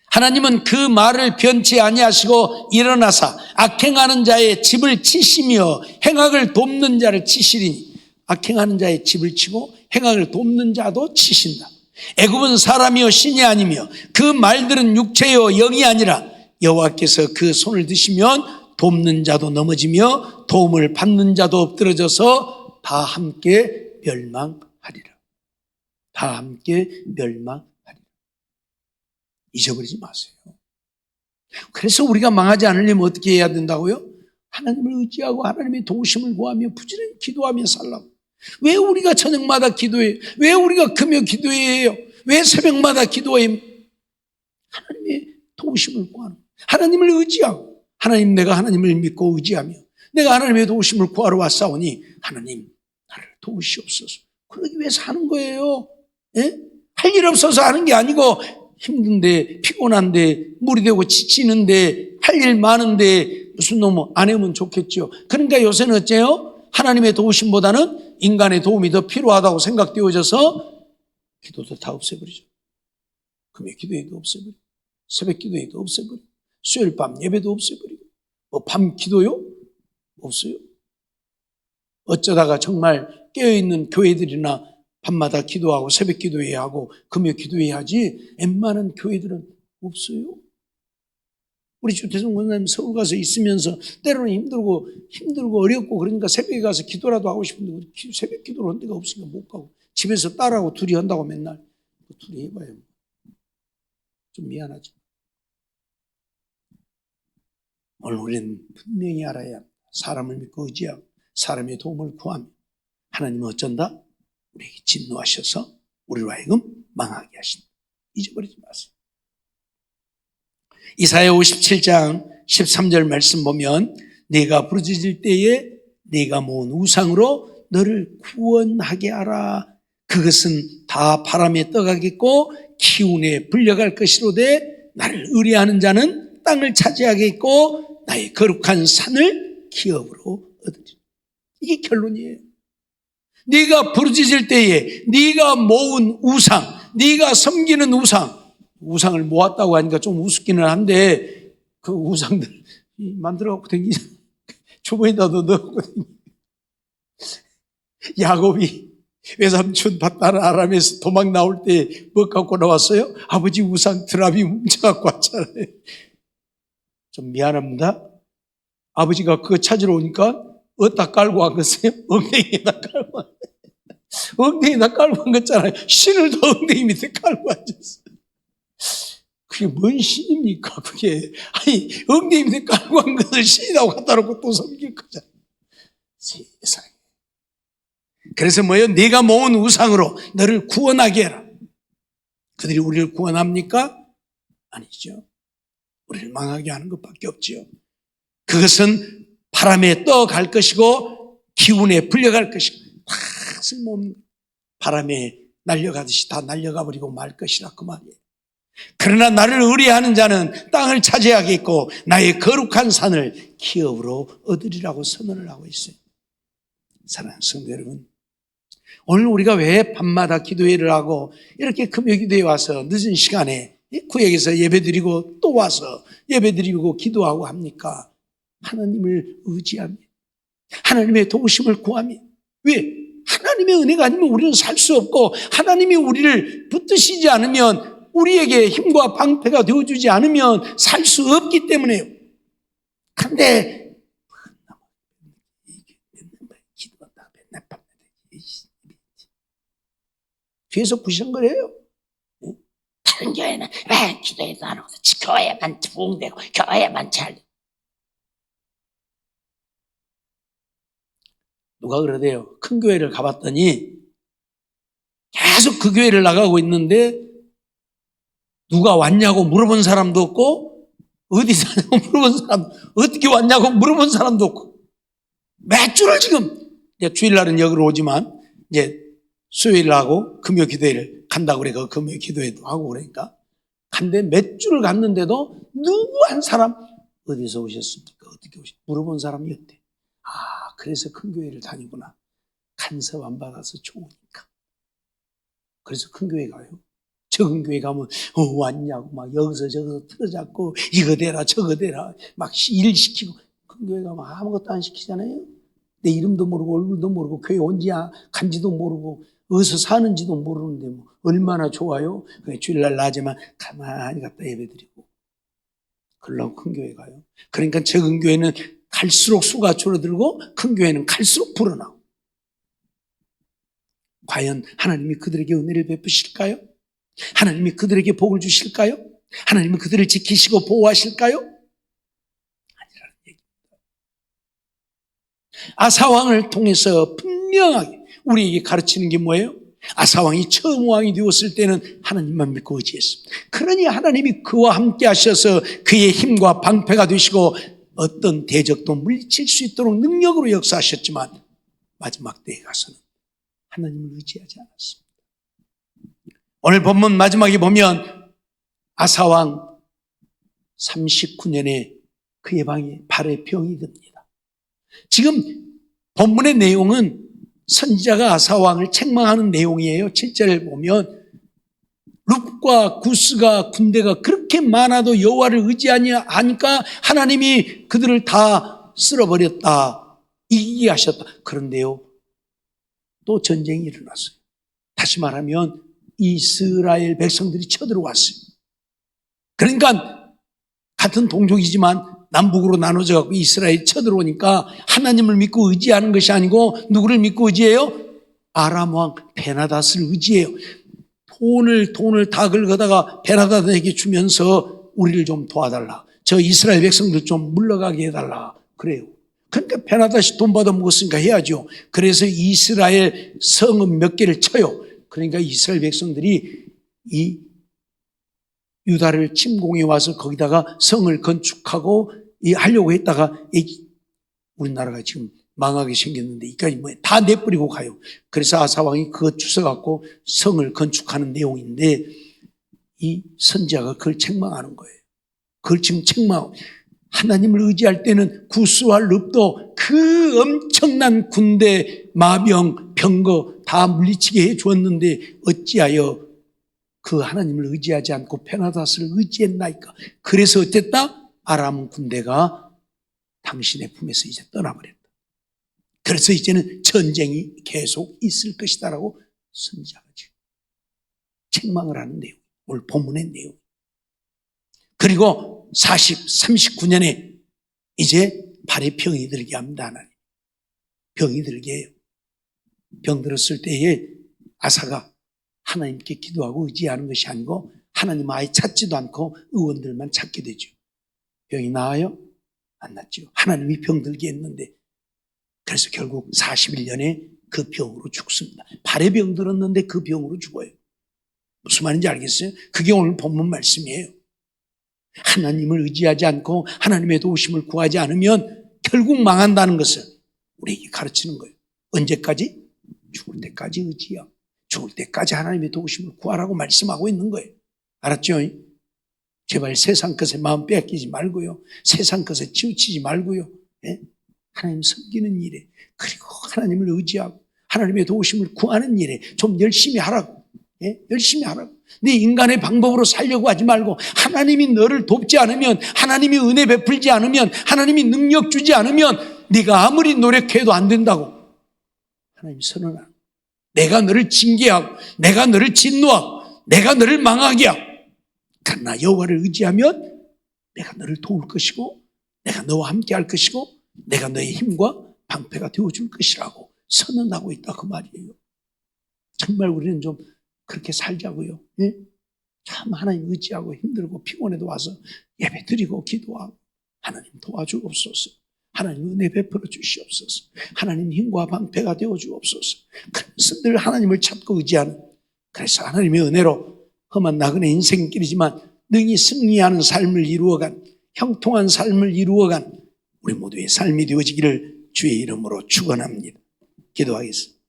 하나님은 그 말을 변치 아니하시고 일어나사 악행하는 자의 집을 치시며 행악을 돕는 자를 치시리니 악행하는 자의 집을 치고 행악을 돕는 자도 치신다. 애굽은 사람이요 신이 아니며 그 말들은 육체요 영이 아니라 여호와께서 그 손을 드시면 돕는 자도 넘어지며 도움을 받는 자도 엎드러져서 다 함께 멸망하리라. 다 함께 멸망하리라. 잊어버리지 마세요. 그래서 우리가 망하지 않으려면 어떻게 해야 된다고요? 하나님을 의지하고 하나님의 도우심을 구하며 부지런히 기도하며 살라고. 왜 우리가 저녁마다 기도해요? 왜 우리가 금요 기도해요? 왜 새벽마다 기도해요? 하나님의 도우심을 구하는 거예요. 하나님을 의지하고 하나님 내가 하나님을 믿고 의지하며 내가 하나님의 도우심을 구하러 왔사오니 하나님 나를 도우시옵소서. 그러기 위해서 하는 거예요. 예? 할 일 없어서 하는 게 아니고 힘든데 피곤한데 물이 되고 지치는데 할 일 많은데 무슨 놈 안 해면 좋겠죠. 그러니까 요새는 어째요? 하나님의 도우심보다는 인간의 도움이 더 필요하다고 생각되어져서 기도도 다 없애버리죠. 금요 기도회도 없애버리고 새벽 기도회도 없애버리고 수요일 밤 예배도 없애버리고 뭐 밤 기도요? 없어요. 어쩌다가 정말 깨어있는 교회들이나 밤마다 기도하고 새벽 기도해야 하고 금요 기도해야 하지 웬만한 교회들은 없어요. 우리 주태성 권사님 서울 가서 있으면서 때로는 힘들고 어렵고 그러니까 새벽에 가서 기도라도 하고 싶은데 우리 새벽 기도를 한 데가 없으니까 못 가고 집에서 딸하고 둘이 한다고 맨날 둘이 해봐요. 좀 미안하죠. 오늘 우리는 분명히 알아야 합니다. 사람을 믿고 의지하고 사람의 도움을 구하며 하나님은 어쩐다? 우리에게 진노하셔서 우리로 하여금 망하게 하신다. 잊어버리지 마세요. 이사야 57장 13절 말씀 보면 네가 부르짖을 때에 네가 모은 우상으로 너를 구원하게 하라. 그것은 다 바람에 떠가겠고 기운에 불려갈 것이로되 나를 의뢰하는 자는 땅을 차지하겠고 나의 거룩한 산을 기업으로 얻으리라. 이게 결론이에요. 네가 부르짖을 때에 네가 모은 우상, 네가 섬기는 우상을 모았다고 하니까 좀 우습기는 한데 그 우상들 만들어갖고 댕기잖아. 주머니에다도 넣고 댕기. 야곱이 외삼촌 밭다른 아람에서 도망 나올 때 뭐 갖고 나왔어요? 아버지 우상 드라미 훔쳐갖고 왔잖아요. 좀 미안합니다. 아버지가 그거 찾으러 오니까 어디다 깔고 간 거세요? 엉덩이에다 깔고 간 거예요. 엉덩이에다 깔고 간 거잖아요. 신을 더 엉덩이 밑에 깔고 앉았어요. 그게 뭔 신입니까, 그게? 아니, 엉덩이 밑에 깔고 간 것을 신이라고 갖다 놓고 또 섬길 거잖아요. 세상에. 그래서 뭐예요? 네가 모은 우상으로 너를 구원하게 해라. 그들이 우리를 구원합니까? 아니죠. 우리를 망하게 하는 것밖에 없지요. 그것은 바람에 떠갈 것이고 기운에 불려갈 것이고 다 쓸모없는 바람에 날려가듯이 다 날려가 버리고 말 것이라 그 말이에요. 그러나 나를 의뢰하는 자는 땅을 차지하겠고 나의 거룩한 산을 기업으로 얻으리라고 선언을 하고 있어요. 사랑하는 성도 여러분, 오늘 우리가 왜 밤마다 기도회를 하고 이렇게 금요 기도에 와서 늦은 시간에 구역에서 예배드리고 또 와서 예배드리고 기도하고 합니까? 하나님을 의지하며 하나님의 도우심을 구하며. 왜? 하나님의 은혜가 아니면 우리는 살 수 없고 하나님이 우리를 붙드시지 않으면 우리에게 힘과 방패가 되어주지 않으면 살 수 없기 때문에요. 그런데 기도한다 맨날 밤에 뒤에서 부시렁거려요. 다른 교회는 왜 기도해도 안 하고 교회만 부흥되고 교회만 잘. 누가 그러대요. 큰 교회를 가봤더니 계속 그 교회를 나가고 있는데 누가 왔냐고 물어본 사람도 없고 어디 사냐고 물어본 사람, 어떻게 왔냐고 물어본 사람도 없고 몇 주를 지금 이제 주일날은 여기로 오지만 이제 수요일 하고 금요 기도회를 간다고 그래. 그 금요 기도회도 하고 그러니까 간데 몇 주를 갔는데도 누구 한 사람 어디서 오셨습니까? 어떻게 오셨? 물어본 사람이 없대. 아, 그래서 큰 교회를 다니구나. 간섭 안 받아서 좋으니까. 그래서 큰 교회 가요. 적은 교회 가면 왔냐고 막 여기서 저기서 틀어잡고 이거 대라 저거 대라 막 일 시키고. 큰 교회 가면 아무것도 안 시키잖아요. 내 이름도 모르고 얼굴도 모르고 교회 온지 간지도 모르고 어디서 사는지도 모르는데 뭐 얼마나 좋아요. 주일날 낮에만 가만히 갔다 예배드리고 그러려고 큰 교회 가요. 그러니까 적은 교회는 갈수록 수가 줄어들고 큰 교회는 갈수록 불어나고. 과연 하나님이 그들에게 은혜를 베푸실까요? 하나님이 그들에게 복을 주실까요? 하나님이 그들을 지키시고 보호하실까요? 아니라는 얘기입니다. 아사왕을 통해서 분명하게 우리에게 가르치는 게 뭐예요? 아사왕이 처음 왕이 되었을 때는 하나님만 믿고 의지했습니다. 그러니 하나님이 그와 함께 하셔서 그의 힘과 방패가 되시고 어떤 대적도 물리칠 수 있도록 능력으로 역사하셨지만 마지막 때에 가서는 하나님을 의지하지 않았습니다. 오늘 본문 마지막에 보면 아사왕 39년에 그의 방에 발에 병이 듭니다. 지금 본문의 내용은 선지자가 아사왕을 책망하는 내용이에요. 7절을 보면 룹과 구스가 군대가 그렇게 많아도 여호와를 의지하니까 하나님이 그들을 다 쓸어버렸다. 이기게 하셨다. 그런데요, 또 전쟁이 일어났어요. 다시 말하면 이스라엘 백성들이 쳐들어왔어요. 그러니까 같은 동족이지만 남북으로 나눠져 갖고 이스라엘이 쳐들어오니까 하나님을 믿고 의지하는 것이 아니고 누구를 믿고 의지해요? 아람 왕 베나닷을 의지해요. 돈을 다 긁어다가 베나닷에게 주면서 우리를 좀 도와달라. 저 이스라엘 백성들 좀 물러가게 해달라. 그래요. 그러니까 베나닷이 돈 받아 먹었으니까 해야죠. 그래서 이스라엘 성읍 몇 개를 쳐요. 그러니까 이스라엘 백성들이 이 유다를 침공해 와서 거기다가 성을 건축하고 하려고 했다가 우리나라가 지금 망하게 생겼는데 이까지 다 내버리고 가요. 그래서 아사왕이 그것 주워갖고 성을 건축하는 내용인데 이 선지자가 그걸 책망하는 거예요. 그걸 지금 책망하고 하나님을 의지할 때는 구스와 릅도 그 엄청난 군대, 마병, 병거 다 물리치게 해 주었는데 어찌하여 그 하나님을 의지하지 않고 베나닷을 의지했나이까. 그래서 어땠다? 아람 군대가 당신의 품에서 이제 떠나버렸다. 그래서 이제는 전쟁이 계속 있을 것이다라고 선지자가 지금 책망을 하는 내용, 오늘 본문의 내용. 그리고 39년에 이제 발에 병이 들게 합니다. 하나님. 병이 들게 해요. 병 들었을 때에 아사가 하나님께 기도하고 의지하는 것이 아니고 하나님 아예 찾지도 않고 의원들만 찾게 되죠. 병이 나아요? 안 낫죠. 하나님이 병 들게 했는데 그래서 결국 41년에 그 병으로 죽습니다. 발에 병 들었는데 그 병으로 죽어요. 무슨 말인지 알겠어요? 그게 오늘 본문 말씀이에요. 하나님을 의지하지 않고 하나님의 도우심을 구하지 않으면 결국 망한다는 것을 우리에게 가르치는 거예요. 언제까지? 죽을 때까지 의지야. 죽을 때까지 하나님의 도우심을 구하라고 말씀하고 있는 거예요. 알았죠? 제발 세상 것에 마음 빼앗기지 말고요. 세상 것에 치우치지 말고요. 예? 하나님 섬기는 일에, 그리고 하나님을 의지하고 하나님의 도우심을 구하는 일에 좀 열심히 하라고. 예? 열심히 하라고. 네 인간의 방법으로 살려고 하지 말고 하나님이 너를 돕지 않으면, 하나님이 은혜 베풀지 않으면, 하나님이 능력 주지 않으면 네가 아무리 노력해도 안 된다고 하나님 선언하고, 내가 너를 징계하고 내가 너를 진노하고 내가 너를 망하게 하고, 그러나 여호와를 의지하면 내가 너를 도울 것이고 내가 너와 함께 할 것이고 내가 너의 힘과 방패가 되어줄 것이라고 선언하고 있다, 그 말이에요. 정말 우리는 좀 그렇게 살자고요. 예? 참 하나님 의지하고 힘들고 피곤해도 와서 예배 드리고 기도하고 하나님 도와주옵소서. 하나님 은혜 베풀어 주시옵소서. 하나님 힘과 방패가 되어 주옵소서. 그래서 늘 하나님을 찾고 의지하는, 그래서 하나님의 은혜로 험한 나그네 인생길이지만 능히 승리하는 삶을 이루어간, 형통한 삶을 이루어간 우리 모두의 삶이 되어지기를 주의 이름으로 축원합니다. 기도하겠습니다.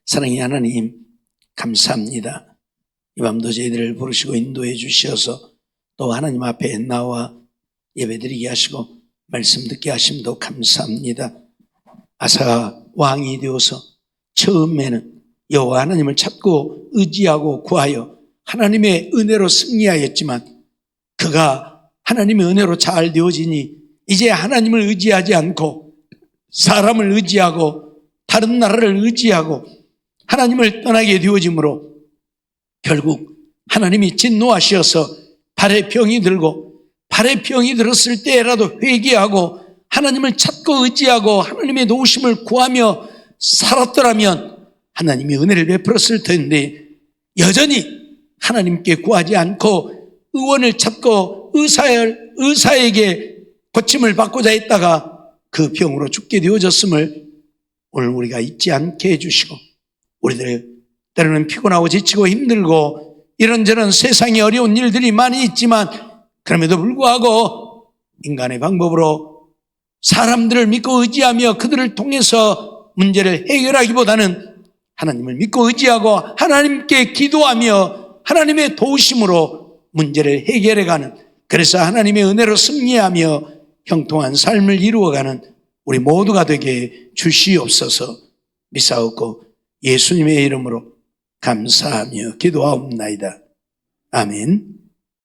사랑의 하나님, 감사합니다. 이 밤도 저희들을 부르시고 인도해 주셔서 또 하나님 앞에 나와 예배드리게 하시고 말씀 듣게 하심도 감사합니다. 아사가 왕이 되어서 처음에는 여호와 하나님을 찾고 의지하고 구하여 하나님의 은혜로 승리하였지만 그가 하나님의 은혜로 잘 되어지니 이제 하나님을 의지하지 않고 사람을 의지하고 다른 나라를 의지하고 하나님을 떠나게 되어지므로 결국 하나님이 진노하셔서 발에 병이 들고, 발에 병이 들었을 때라도 회개하고 하나님을 찾고 의지하고 하나님의 도우심을 구하며 살았더라면 하나님이 은혜를 베풀었을 텐데 여전히 하나님께 구하지 않고 의원을 찾고 의사에게 고침을 받고자 했다가 그 병으로 죽게 되어졌음을 오늘 우리가 잊지 않게 해주시고, 우리들 때로는 피곤하고 지치고 힘들고 이런저런 세상에 어려운 일들이 많이 있지만 그럼에도 불구하고 인간의 방법으로 사람들을 믿고 의지하며 그들을 통해서 문제를 해결하기보다는 하나님을 믿고 의지하고 하나님께 기도하며 하나님의 도우심으로 문제를 해결해가는, 그래서 하나님의 은혜로 승리하며 형통한 삶을 이루어가는 우리 모두가 되게 주시옵소서. 믿사옵고 예수님의 이름으로 감사하며 기도하옵나이다. 아멘.